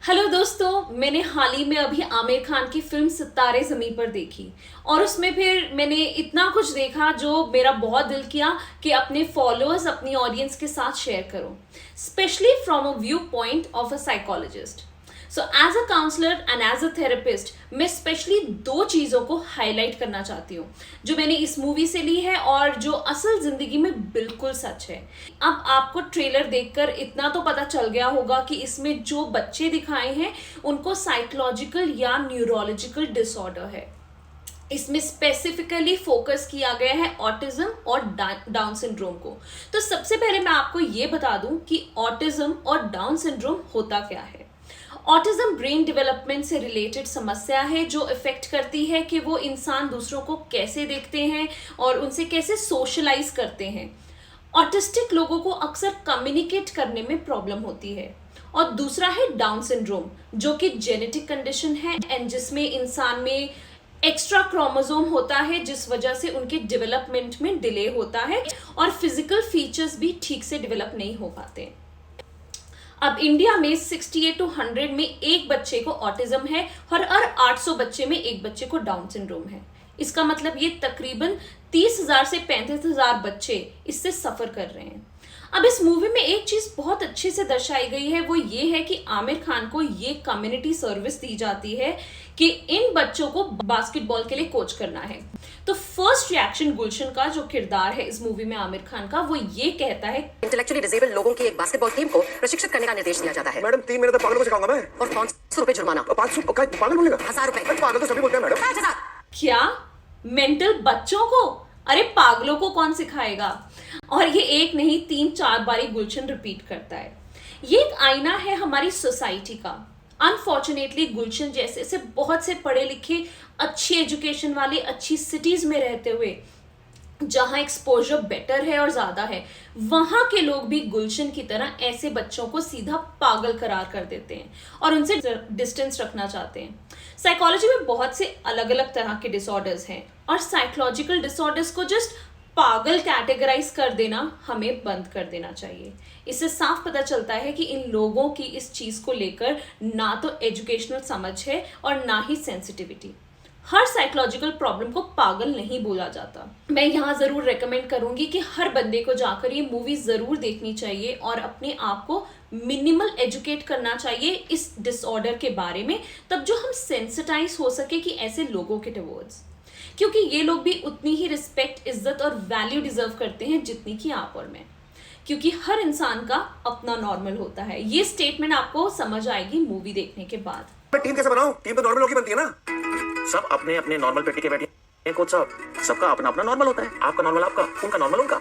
Hello दोस्तों, मैंने हाल ही में अभी आमिर खान की फिल्म सितारे ज़मीं पर देखी और उसमें फिर मैंने इतना कुछ देखा जो मेरा बहुत दिल किया कि अपने फॉलोअर्स, अपनी ऑडियंस के साथ शेयर करूं, specially from a view point of a psychologist. So as a counsellor and as a therapist मैं स्पेशली दो चीज़ों को हाईलाइट करना चाहती हूँ जो मैंने इस मूवी से ली है और जो असल जिंदगी में बिल्कुल सच है। अब आपको ट्रेलर देखकर इतना तो पता चल गया होगा कि इसमें जो बच्चे दिखाए हैं उनको साइकोलॉजिकल या न्यूरोलॉजिकल डिसऑर्डर है। इसमें स्पेसिफिकली फोकस किया गया है ऑटिज्म और डाउन सिंड्रोम को। तो सबसे पहले मैं आपको ये बता दूं कि ऑटिज्म और डाउन सिंड्रोम होता क्या है। ऑटिज्म ब्रेन डेवलपमेंट से रिलेटेड समस्या है जो इफेक्ट करती है कि वो इंसान दूसरों को कैसे देखते हैं और उनसे कैसे सोशलाइज करते हैं। ऑटिस्टिक लोगों को अक्सर कम्युनिकेट करने में प्रॉब्लम होती है। और दूसरा है डाउन सिंड्रोम जो कि जेनेटिक कंडीशन है एंड जिसमें इंसान में एक्स्ट्रा क्रोमोसोम होता है जिस वजह से उनके डेवलपमेंट में डिले होता है और फिजिकल फीचर्स भी ठीक से डेवलप नहीं हो पाते। अब इंडिया में 68 to 100 में एक बच्चे को ऑटिज्म है और हर 800 बच्चे में एक बच्चे को डाउन सिंड्रोम है। इसका मतलब ये तकरीबन 30,000 से 35,000 बच्चे इससे सफर कर रहे हैं। अब इस मूवी में एक चीज बहुत अच्छे से दर्शाई गई है, वो ये है कि आमिर खान को ये कम्युनिटी सर्विस दी जाती है कि इन बच्चों को बास्केटबॉल के लिए कोच करना है। तो फर्स्ट रिएक्शन गुलशन का जो किरदार है इस मूवी में आमिर खान का, वो ये कहता है इंटेलेक्चुअली डिसेबल्ड लोगों की एक बास्केटबॉल टीम को प्रशिक्षित करने का निर्देश दिया जाता है। मैडम 3 महीने तक पागलों को सिखाऊंगा मैं। और 500 रुपए जुर्माना। 500 पागल बोलेगा? 1000 रुपए। पागल तो सभी बोलते हैं मैडम। 5000। क्या मेंटल बच्चों को? अरे पागलों को कौन सिखाएगा। और ये एक नहीं 3-4 बारी गुलशन रिपीट करता है। ये एक आईना है हमारी सोसाइटी का। अनफॉर्चुनेटली गुलशन जैसे से बहुत से पढ़े लिखे, अच्छी एजुकेशन वाले, अच्छी सिटीज में रहते हुए जहां एक्सपोजर बेटर है और ज्यादा है, वहां के लोग भी गुलशन की तरह ऐसे बच्चों को सीधा पागल करार कर देते हैं और उनसे डिस्टेंस रखना चाहते हैं। साइकोलॉजी में बहुत से अलग अलग तरह के डिसऑर्डर्स हैं और साइकोलॉजिकल डिसऑर्डर्स को जस्ट पागल कैटेगराइज कर देना हमें बंद कर देना चाहिए। इससे साफ पता चलता है कि इन लोगों की इस चीज को लेकर ना तो एजुकेशनल समझ है और ना ही सेंसिटिविटी। हर साइकोलॉजिकल प्रॉब्लम को पागल नहीं बोला जाता। मैं यहाँ जरूर रेकमेंड करूंगी कि हर बंदे को जाकर ये मूवी जरूर देखनी चाहिए और अपने आप को मिनिमल एजुकेट करना चाहिए इस डिसऑर्डर के बारे में, तब जो हम सेंसिटाइज हो सके कि ऐसे लोगों के टुवर्ड्स, क्योंकि ये लोग भी उतनी ही रिस्पेक्ट, इज्जत और वैल्यू डिजर्व करते हैं जितनी कि आप और मैं, क्योंकि हर इंसान का अपना नॉर्मल होता है। ये स्टेटमेंट आपको समझ आएगी मूवी देखने के बाद। मैं टीम कैसे बनाऊं? टीम तो नॉर्मल होगी बनती है ना। सब अपने अपने नॉर्मल पेटी के बैठे हैं कोच साहब। सबका अपना अपना नॉर्मल होता है। आपका नॉर्मल आपका, उनका नॉर्मल उनका।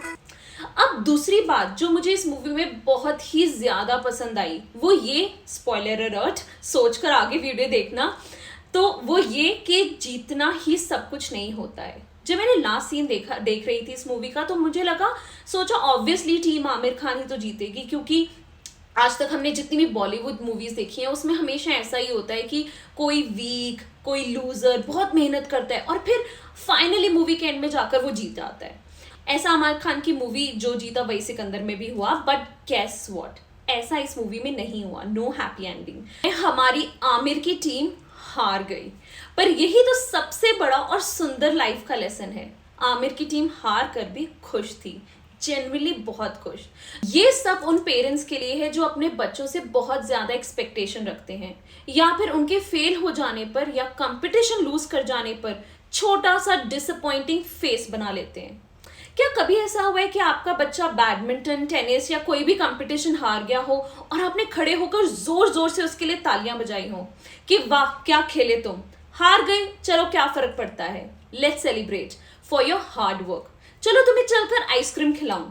अब दूसरी बात जो मुझे इस मूवी में बहुत ही ज्यादा पसंद आई वो ये, स्पॉइलर अलर्ट, सोचकर आगे वीडियो देखना, तो वो ये कि जीतना ही सब कुछ नहीं होता है। जब मैंने लास्ट सीन देख रही थी इस मूवी का, तो मुझे लगा, सोचा ऑब्वियसली टीम आमिर खान ही तो जीतेगी, क्योंकि आज तक हमने जितनी भी बॉलीवुड मूवीज देखी हैं उसमें हमेशा ऐसा ही होता है कि कोई वीक, कोई लूजर बहुत मेहनत करता है और फिर फाइनली मूवी के एंड में जाकर वो जीत जाता है। ऐसा आमिर खान की मूवी जो जीता वही सिकंदर में भी हुआ, बट गेस व्हाट, ऐसा इस मूवी में नहीं हुआ। No happy ending. हमारी आमिर की टीम हार गई। पर यही तो सबसे बड़ा और सुंदर लाइफ का लेसन है। आमिर की टीम हार कर भी खुश थी, जेन्युइनली बहुत खुश। ये सब उन पेरेंट्स के लिए है जो अपने बच्चों से बहुत ज्यादा एक्सपेक्टेशन रखते हैं या फिर उनके फेल हो जाने पर या कंपटीशन लूज कर जाने पर छोटा सा डिसअपॉइंटिंग फेस बना लेते हैं। क्या कभी ऐसा हुआ है कि आपका बच्चा बैडमिंटन, टेनिस या कोई भी कंपटीशन हार गया हो और आपने खड़े होकर जोर जोर से उसके लिए तालियां बजाई हो कि वाह क्या खेले तुम, हार गए, चलो क्या फर्क पड़ता है, let's celebrate for your hard work, चलो तुम्हें चलकर आइसक्रीम खिलाऊं।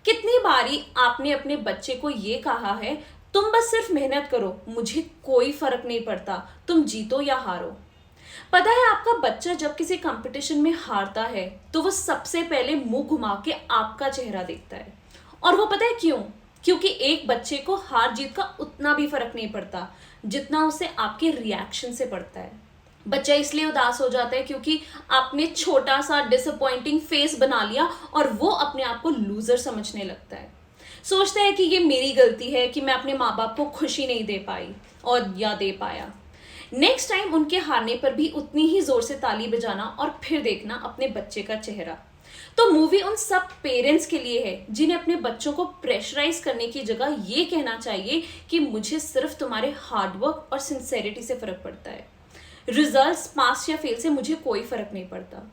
कितनी बारी आपने अपने बच्चे को ये कहा है, तुम बस सिर्फ मेहनत करो, मुझे कोई फर्क नहीं पड़ता, तुम जीतो या हारो। पता है आपका बच्चा जब किसी कंपटीशन में हारता है तो वो सबसे पहले मुंह घुमा के आपका चेहरा देखता है। और वो पता है क्यों? क्योंकि एक बच्चे को हार जीत का उतना भी फर्क नहीं पड़ता जितना उसे आपके रिएक्शन से पड़ता है। बच्चा इसलिए उदास हो जाता है क्योंकि आपने छोटा सा डिसअपॉइंटिंग फेस बना लिया और वो अपने आप को लूजर समझने लगता है। सोचता है कि ये मेरी गलती है कि मैं अपने माँ बाप को खुशी नहीं दे पाई और या दे पाया। नेक्स्ट टाइम उनके हारने पर भी उतनी ही जोर से ताली बजाना और फिर देखना अपने बच्चे का चेहरा। तो मूवी उन सब पेरेंट्स के लिए है जिन्हें अपने बच्चों को प्रेशराइज करने की जगह ये कहना चाहिए कि मुझे सिर्फ तुम्हारे हार्डवर्क और सिंसेरिटी से फर्क पड़ता है, रिजल्ट्स पास या फेल से मुझे कोई फर्क नहीं पड़ता।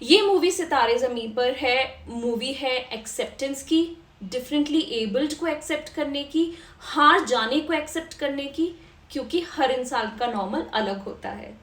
ये मूवी सितारे ज़मीन पर है, मूवी है एक्सेप्टेंस की, डिफरेंटली एबल्ड को एक्सेप्ट करने की, हार जाने को एक्सेप्ट करने की, क्योंकि हर इंसान का नॉर्मल अलग होता है।